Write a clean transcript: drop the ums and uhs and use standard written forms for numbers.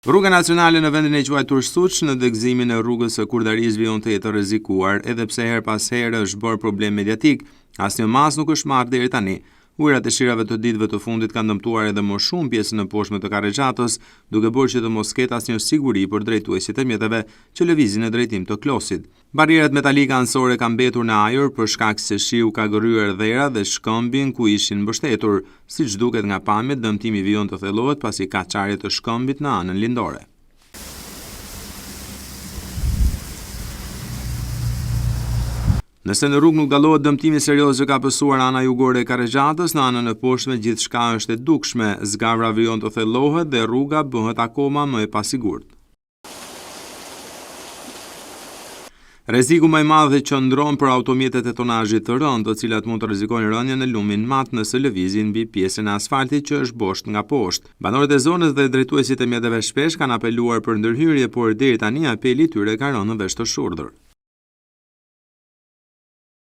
Rruga nacionale në vendin e quajtur Suç në dëgëzimin e rrugës së Kurdarisë vijon të jetë rrezikuar, edhe pse her pas here është bërë problem mediatik, asnjë mas nuk është marrë deri tani. Ujërat e shirave të ditëve të fundit kanë dëmtuar edhe më shumë pjesën e poshtme të Karrexhatës, duke bërë që të mos ketë asnjë siguri për drejtuesit e mjeteve që lëvizin në drejtim të Klosit. Barrierat metalike anësore kanë mbetur në ajër për shkak se shiu ka gërryer dhera dhe shkëmbin ku ishin mbështetur. Siç duket nga pamjet, dëmtimi vijon të thellohet pasi ka çarje të shkëmbit në anën lindore. Nëse në rrugë nuk dallohet dëmtimi serioz që ka pësuar ana jugore e Karrexhatës, në anën e poshtme gjithçka është e dukshme, zgavra vijon të thellohet dhe rruga bëhet akoma më e pasigurt. Rreziku më i madh qëndron për automjetet e tonazhit të rënd, të cilat mund të rrezikojnë rënje në lumin mat nëse lëvizin mbi pjesën e asfaltit që është boshtë nga poshtë. Banorët e zonës dhe drejtuesit e mjeteve shpesh kanë apeluar për ndërhyrje, por deri tani apeli i tyre ka rënë në vesh të shurdhër.